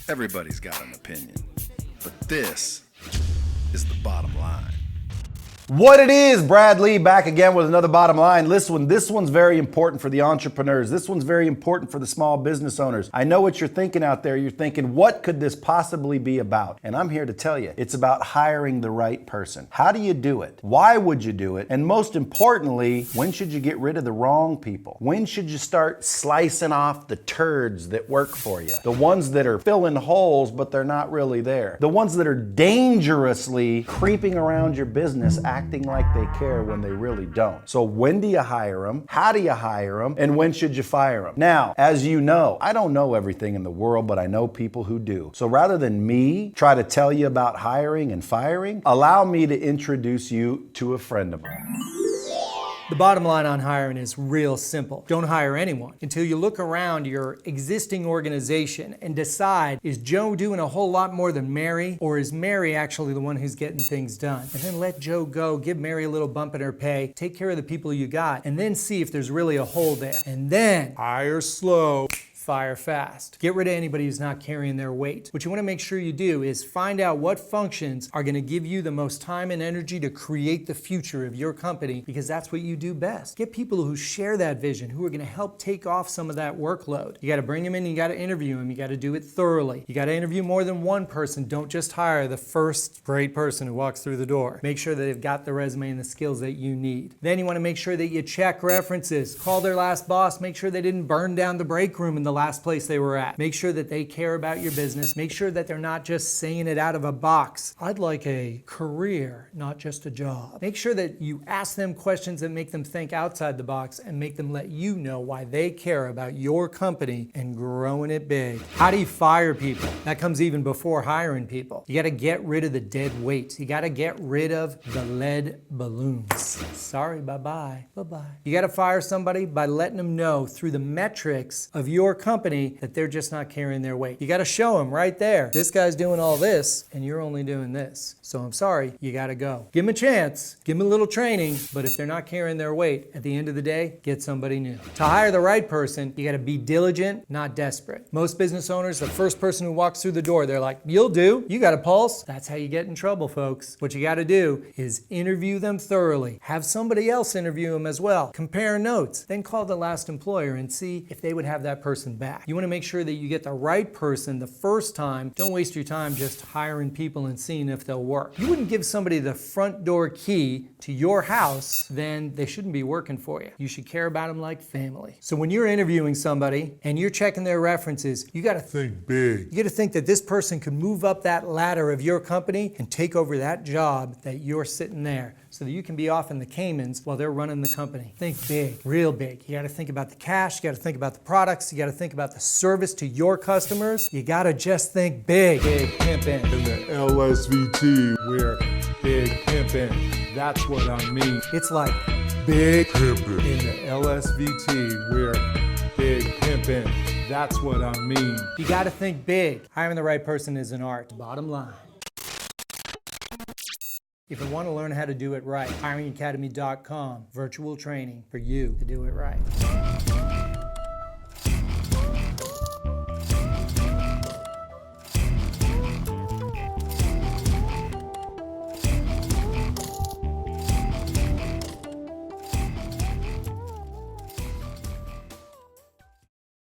Everybody's got an opinion, but this is the bottom line. What it is, Brad Lea back again with another bottom line. Listen, this one's very important for the entrepreneurs. This one's very important for the small business owners. I know what you're thinking out there. You're thinking, what could this possibly be about? And I'm here to tell you, it's about hiring the right person. How do you do it? Why would you do it? And most importantly, when should you get rid of the wrong people? When should you start slicing off the turds that work for you? The ones that are filling holes, but they're not really there. The ones that are dangerously creeping around your business, acting like they care when they really don't. So when do you hire them? How do you hire them? And when should you fire them? Now, as you know, I don't know everything in the world, but I know people who do. So rather than me try to tell you about hiring and firing, allow me to introduce you to a friend of mine. The bottom line on hiring is real simple. Don't hire anyone until you look around your existing organization and decide, is Joe doing a whole lot more than Mary, or is Mary actually the one who's getting things done? And then let Joe go, give Mary a little bump in her pay, take care of the people you got, and then see if there's really a hole there. And then hire slow, fire fast. Get rid of anybody who's not carrying their weight. What you want to make sure you do is find out what functions are going to give you the most time and energy to create the future of your company, because that's what you do best. Get people who share that vision, who are going to help take off some of that workload. You got to bring them in, you got to interview them, you got to do it thoroughly. You got to interview more than one person. Don't just hire the first great person who walks through the door. Make sure that they've got the resume and the skills that you need. Then you want to make sure that you check references. Call their last boss, make sure they didn't burn down the break room in the last place they were at. Make sure that they care about your business. Make sure that they're not just saying it out of a box. I'd like a career, not just a job. Make sure that you ask them questions that make them think outside the box and make them let you know why they care about your company and growing it big. How do you fire people? That comes even before hiring people. You got to get rid of the dead weight. You got to get rid of the lead balloons. Sorry, bye-bye. Bye-bye. You got to fire somebody by letting them know through the metrics of your company that they're just not carrying their weight. You got to show them right there. This guy's doing all this and you're only doing this. So I'm sorry, you got to go. Give them a chance, give them a little training, but if they're not carrying their weight, at the end of the day, get somebody new. To hire the right person, you got to be diligent, not desperate. Most business owners, the first person who walks through the door, they're like, you'll do, you got a pulse. That's how you get in trouble, folks. What you got to do is interview them thoroughly. Have somebody else interview them as well. Compare notes, then call the last employer and see if they would have that person back. You want to make sure that you get the right person the first time. Don't waste your time just hiring people and seeing if they'll work. You wouldn't give somebody the front door key to your house, then they shouldn't be working for you. You should care about them like family. So when you're interviewing somebody and you're checking their references, you got to think big. You got to think that this person could move up that ladder of your company and take over that job that you're sitting there, so that you can be off in the Caymans while they're running the company. Think big, real big. You got to think about the cash, you got to think about the products, you got to think about the service to your customers. You got to just think big. Big pimpin'. In the LSVT, we're big pimpin'. That's what I mean. It's like big Pimpin'. in the LSVT, we're Big pimpin'. That's what I mean. You got to think big. Hiring the right person is an art. Bottom line. If you want to learn how to do it right, hiringacademy.com, virtual training for you to do it right.